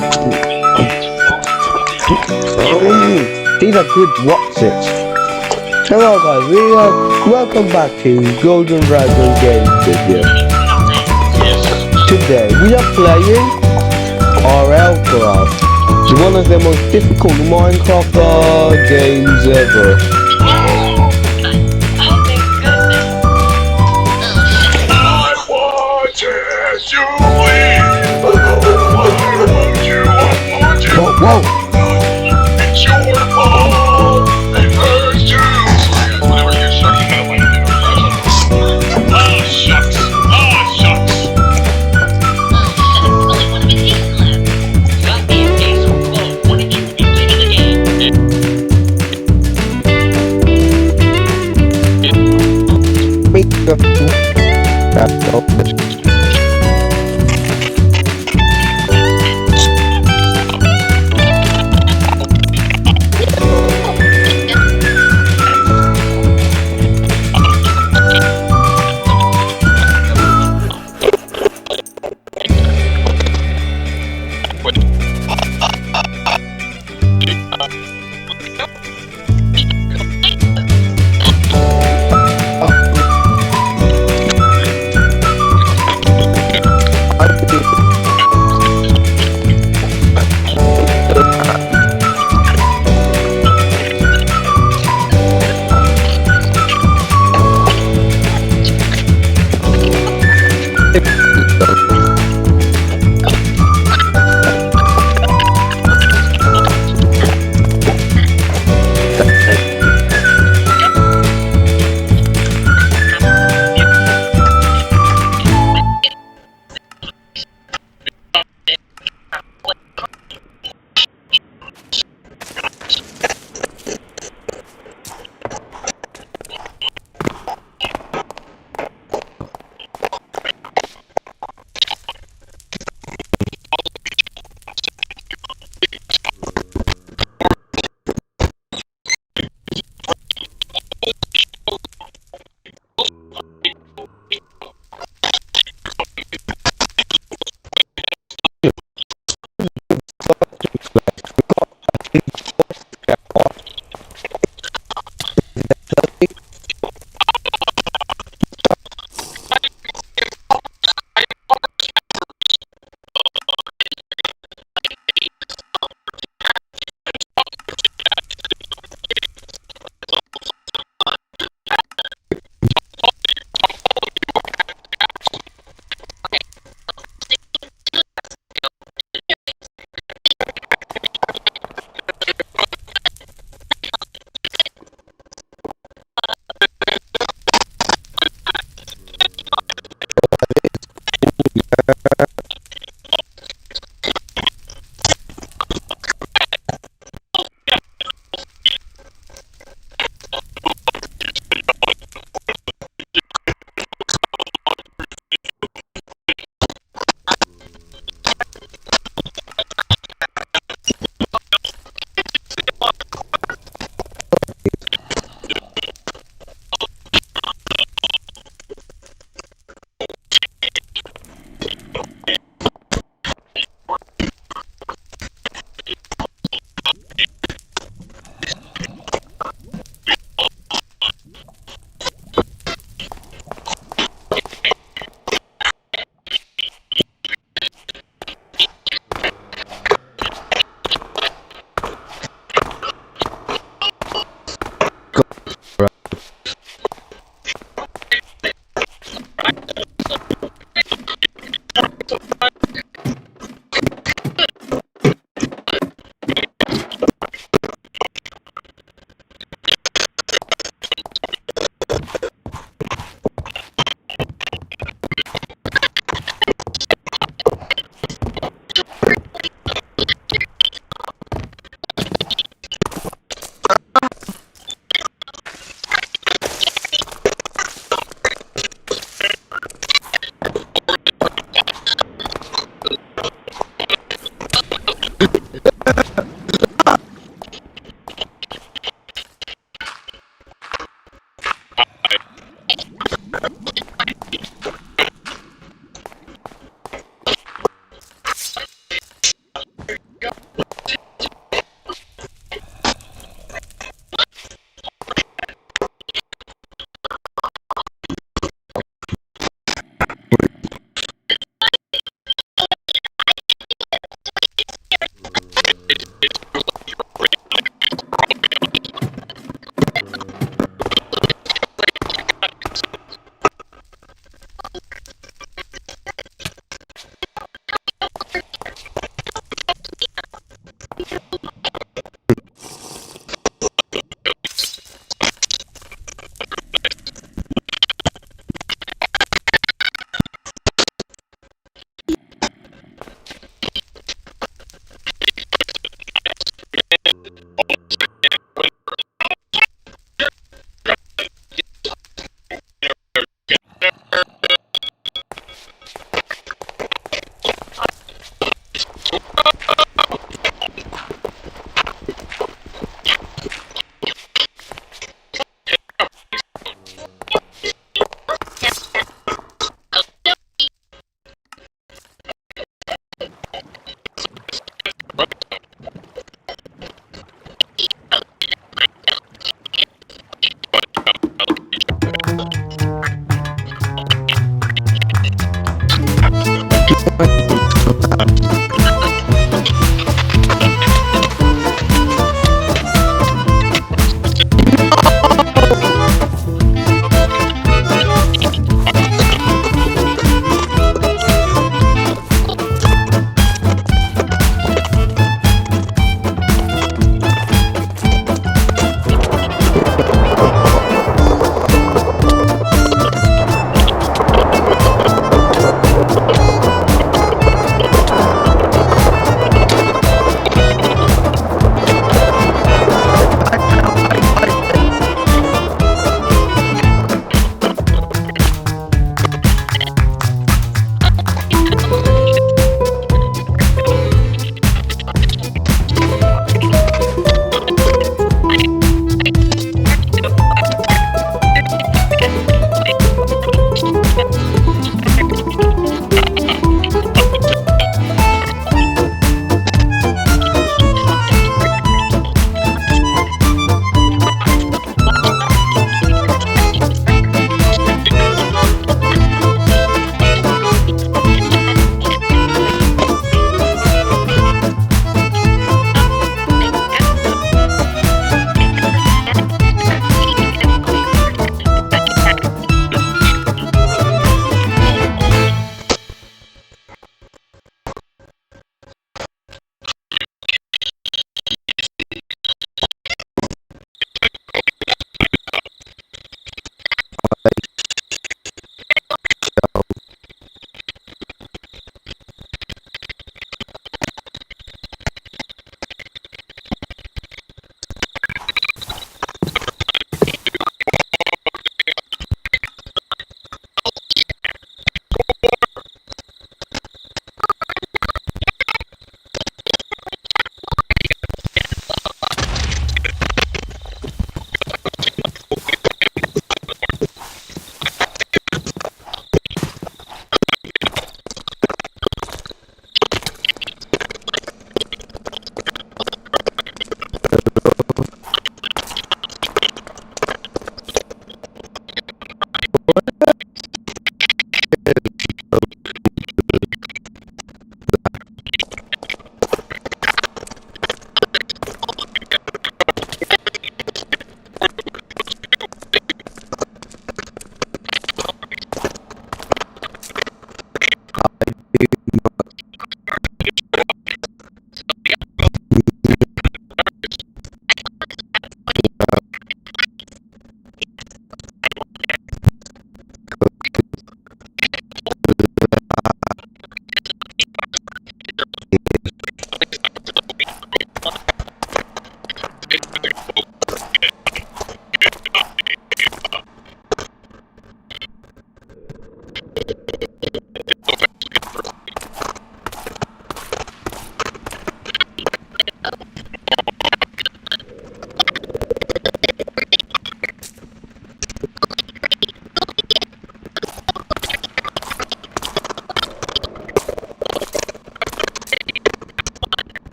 These are good whatsits. Hello guys, welcome back to Golden Dragon Games video. Today we are playing RLCraft. It's one of the most difficult Minecraft games ever. Whoa! It's your fault! It hurts too! Whatever you're shucking up, I'm gonna Ah, shucks! Ah, shucks! Only one of his teeth left. Got me a case of clothes. One of you will be winning the game.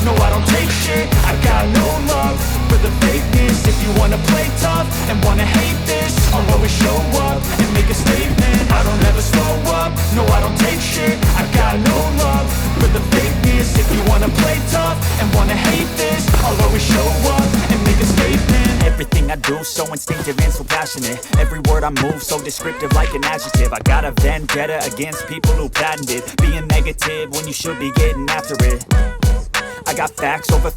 No, I don't take shit, I got no love for the fakeness. If you wanna play tough and wanna hate this, I'll always show up. always show up and make a statement. Everything I do, so instinctive and so passionate. Every word I move, so descriptive like an adjective. I got a vendetta against people who patented being negative when you should be getting after it. I got facts over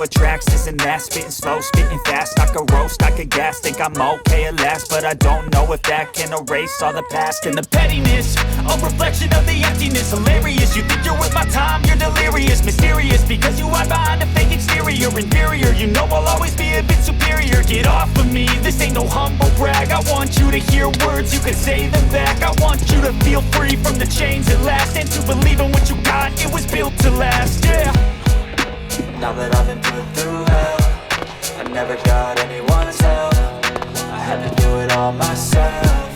tracks, this and that. Spitting slow, spitting fast, I could roast, I could gas. Think I'm okay at last, but I don't know if that can erase all the past. And the pettiness, a reflection of the emptiness. Hilarious, you think you're worth my time, you're delirious. Mysterious, because you hide behind a fake exterior. Inferior, you know I'll always be a bit superior. Get off of me, this ain't no humble brag. I want you to hear words, you can say them back. I want you to feel free from the chains at last, and to believe in what you got, it was built to last, yeah. Now that I've been put through hell, I never got anyone's help. I had to do it all myself.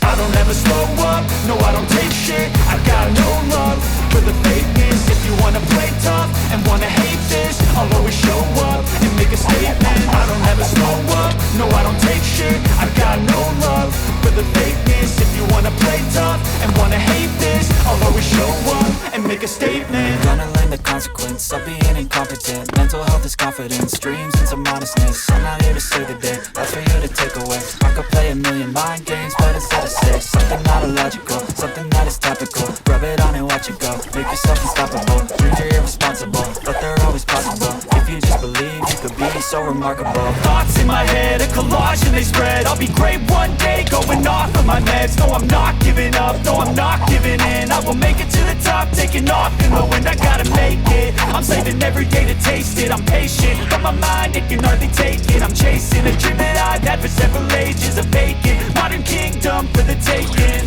I don't ever slow up, no I don't take shit. I got no love for the fakeness. If you wanna play tough and wanna hate this, I'll always show up and make a statement. I don't ever slow up, no I don't take shit. I got no love for the fakeness. If you wanna play tough and wanna hate this, I'll always show up and make a statement. Gonna learn the consequence of being incompetent. Mental health is confidence, dreams into modestness. I'm not here to save the day, that's for you to take away. I could play a million mind games, but instead I say something not illogical, something that is topical. Rub it on and watch it go, make yourself unstoppable. Dreams are irresponsible, but they're always possible. If you just believe, you could be so remarkable. Thoughts in my head, a collage and they spread. I'll be great one day, going off of my meds. No, I'm not giving up, no, I'm not giving in. I will make it to the top, taking off in the wind. I gotta make it, I'm saving every day to taste it. I'm patient, but my mind, it can hardly take it. I'm chasing a dream that I've had for several ages. A vacant, modern kingdom for the taking.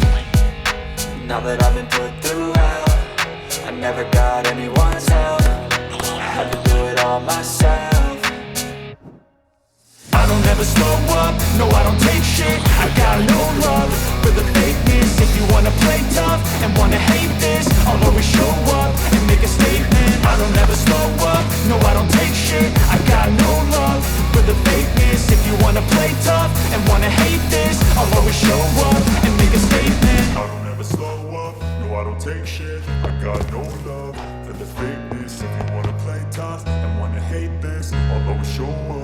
Now that I've been put through hell, I never got anyone's help. I had to do it all myself. I don't ever slow up, no I don't take shit. I got no love for the fakeness. If you wanna play tough and wanna hate this, I'll always show up and make a statement. I don't ever slow up, no I don't take shit. I got no love for the fakeness. If you wanna play tough and wanna hate this, I'll always show up and make a statement. I don't ever slow up, no I don't take shit. I got no love for the fakeness. If you wanna play tough and wanna hate this, I'll always show up.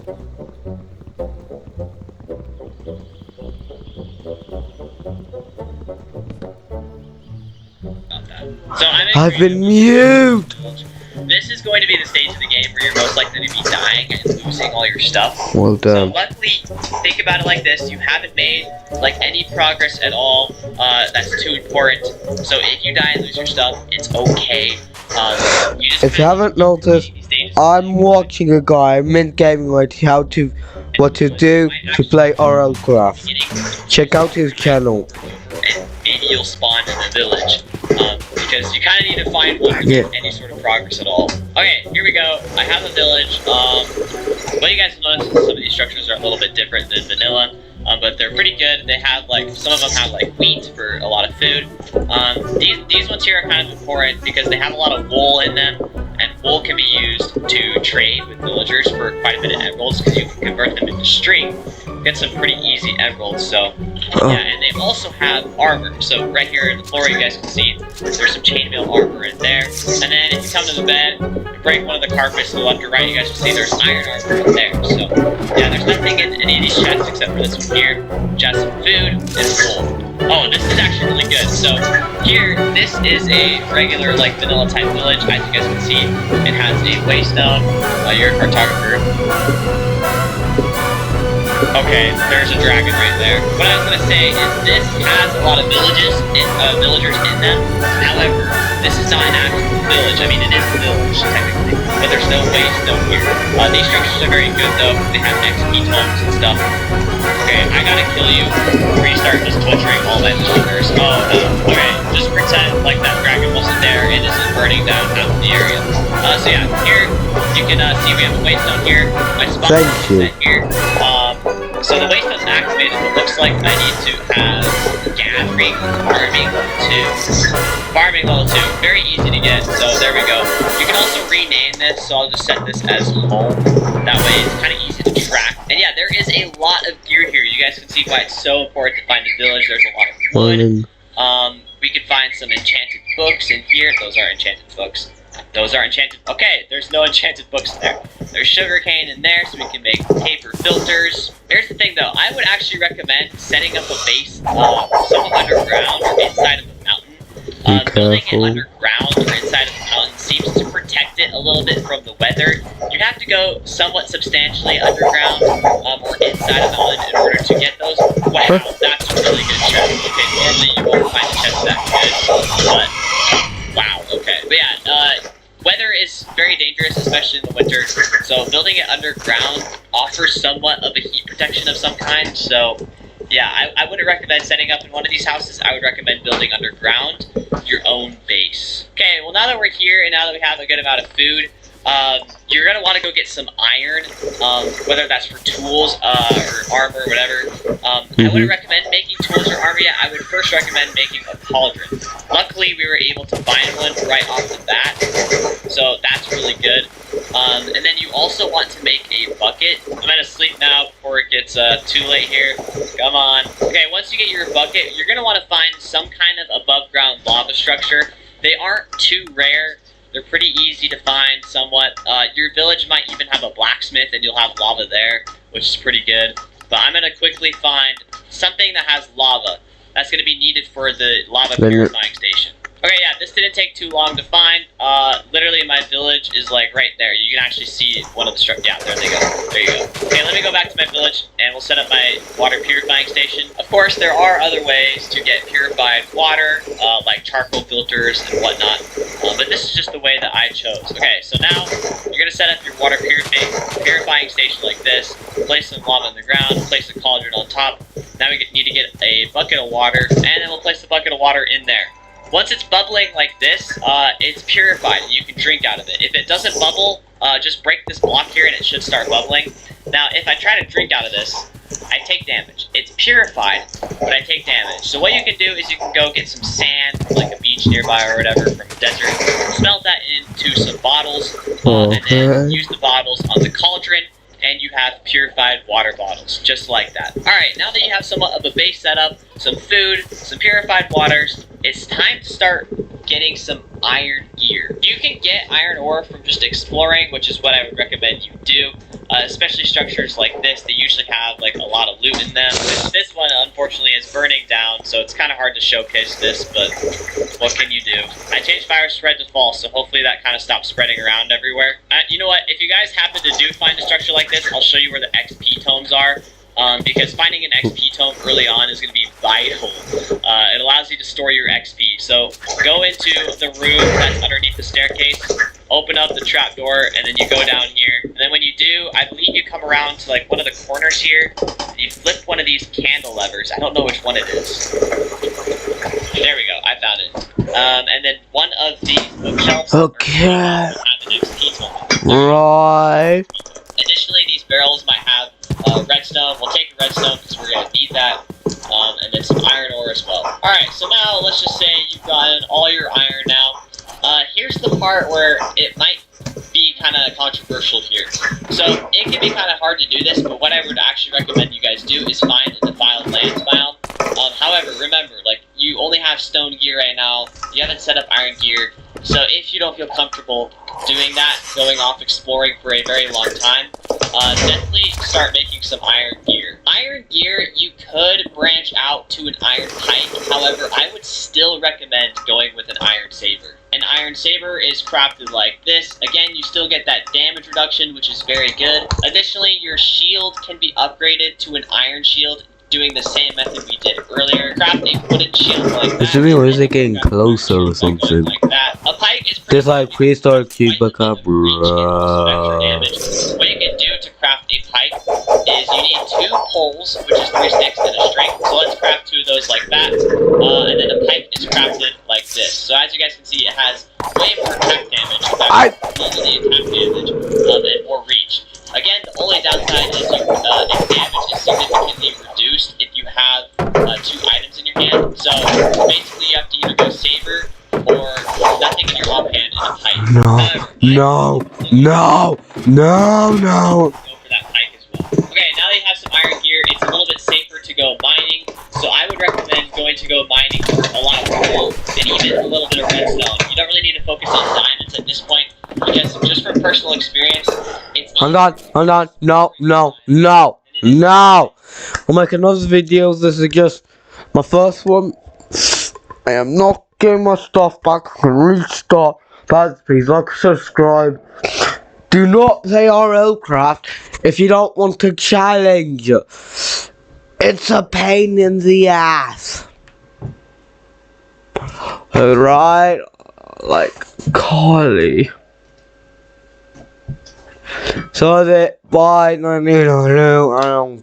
So I've been mute. This is going to be the stage of the game where you're most likely to be dying and losing all your stuff. Well So done. luckily, think about it like this: you haven't made like any progress at all. That's too important. So if you die and lose your stuff, it's okay. You just If you haven't noticed, I'm watching a guy, Mint Gaming, right, what to do to play RLCraft. Check out his channel. And maybe you'll spawn in the village. Because you kind of need to find one to get any sort of progress at all. Okay, here we go. I have a village. What you guys will notice is some of these structures are a little bit different than vanilla, but they're pretty good. They have like, some of them have like wheat for a lot of food. These ones here are kind of important because they have a lot of wool in them, and wool can be used to trade with villagers for quite a bit of emeralds because you can convert them into string. Get some pretty easy emeralds, so yeah, and they also have armor. So right here on the floor, you guys can see there's some chainmail armor in there. And then if you come to the bed, you break one of the carpets to the left or right, you guys can see there's iron armor in there. So yeah, there's nothing in any of these chests except for this one here, which has some food and wool. Oh, this is actually really good. So here, this is a regular like vanilla type village. As you guys can see, it has a waystone. You're a cartographer. Okay, there's a dragon right there. What I was gonna say is this has a lot of villagers in them. However, this is not an actual village. I mean, it is a village technically, but there's no waystone here. These structures are very good though. They have XP tomes and stuff. Okay, I gotta kill you before you start just butchering all my villagers. Oh no. Okay, just pretend like that dragon wasn't there and isn't burning down half the area. So yeah, here you can see we have a waystone here. My spawn is here. So the waystone's activated. It looks like I need to have gathering, farming level 2. Farming level 2, very easy to get. So there we go. You can also rename this. So I'll just set this as home. That way it's kind of easy to track. And yeah, there is a lot of gear here. You guys can see why it's so important to find a village. There's a lot of wood. We can find some enchanted books in here. Those are enchanted books. Those are enchanted. Okay, there's no enchanted books in there. There's sugarcane in there, so we can make paper filters. Here's the thing, though. I would actually recommend setting up a base somewhat underground or inside of the mountain. Building it underground or inside of the mountain seems to protect it a little bit from the weather. You have to go somewhat substantially underground or inside of the mountain in order to get those. Wow, that's a really good chest. Okay, normally you won't find a chest that good, but wow, okay. But yeah, weather is very dangerous, especially in the winter, so building it underground offers somewhat of a heat protection of some kind, so yeah, I wouldn't recommend setting up in one of these houses. I would recommend building underground your own base. Okay, well now that we're here and now that we have a good amount of food, you're going to want to go get some iron, whether that's for tools or armor or whatever. I wouldn't recommend making tools or armor yet. I would first recommend making a cauldron. Luckily, we were able to find one right off the bat, so that's really good. And then you also want to make a bucket. I'm going to sleep now before it gets too late here. Come on. Okay, once you get your bucket, you're going to want to find some kind of above ground lava structure. They aren't too rare. They're pretty easy to find somewhat. Your village might even have a blacksmith and you'll have lava there, which is pretty good. But I'm going to quickly find something that has lava. That's going to be needed for the lava purifying station. Okay, yeah, this didn't take too long to find. Literally my village is like right there. You can actually see one of the structures. Yeah, there they go. There you go. Okay, let me go back to my village and we'll set up my water purifying station. Of course, there are other ways to get purified water, like charcoal filters and whatnot. But this is just the way that I chose. Okay, so now you're going to set up your water purifying station like this. Place some lava on the ground, place a cauldron on top. Now we need to get a bucket of water, and then we'll place the bucket of water in there. Once it's bubbling like this, it's purified and you can drink out of it. If it doesn't bubble, just break this block here and it should start bubbling. Now, if I try to drink out of this, I take damage. It's purified, but I take damage. So what you can do is you can go get some sand from like a beach nearby or whatever from a desert, smelt that into some bottles, and then use the bottles on the cauldron, and you have purified water bottles, just like that. Alright, now that you have somewhat of a base set up, some food, some purified waters, it's time to start getting some iron gear. You can get iron ore from just exploring, which is what I would recommend you do. Especially structures like this, they usually have like a lot of loot in them. This one, unfortunately, is burning down, so it's kind of hard to showcase this, but what can you do? I changed fire spread to false, so hopefully that kind of stops spreading around everywhere. You know what? If you guys happen to do find a structure like this, I'll show you where the XP tomes are. Because finding an XP tome early on is going to be vital. It allows you to store your XP. So go into the room that's underneath the staircase, open up the trapdoor, and then you go down here. And then when you do, I believe you come around to like one of the corners here, and you flip one of these candle levers. I don't know which one it is. There we go, I found it. And then one of the bookshelves have an XP tome. Right. Additionally, these barrels might have redstone. We'll take a redstone because we're going to need that. And then some iron ore as well. Alright, so now let's just say you've gotten all your iron now. Here's the part where it might be kind of controversial here. So it can be kind of hard to do this, but what I would actually recommend you guys do is find a defiled lands biome. However, remember, like, you only have stone gear right now. You haven't set up iron gear. So if you don't feel comfortable doing that, going off exploring for a very long time, definitely start making some iron gear. Iron gear, you could branch out to an iron pike. However, I would still recommend going with an iron saber. An iron saber is crafted like this. Again, you still get that damage reduction, which is very good. Additionally, your shield can be upgraded to an iron shield, doing the same method we did earlier. Craft a wooden shield like that. This video is getting closer or something. Like that. A pike is Just like prehistoric chupacabra. What you can do to craft a pike is you need 2 poles, which is 3 sticks and a string. So let's craft 2 of those like that. And then a pike is crafted like this. So as you guys can see, it has way more attack damage. Easily attack damage and more reach. Again, the only downside is its damage is significantly reduced if you have 2 items in your hand. So basically, you have to either go saber or nothing in your offhand and a pike. No. Go for that pike as well. Okay, now that you have some iron gear, it's a little bit safer to go mining. So I would recommend going to go mining for a lot of coal and even a little bit of redstone. You don't really need to focus on diamonds at this point, because just from personal experience, it's Hold on. No. I'll make another video. This is just my first one. I am not getting my stuff back. I can restart. Guys, please like and subscribe. Do not play RLCraft if you don't want to challenge. It's a pain in the ass. Alright? Like, Carly. So that, bye, I don't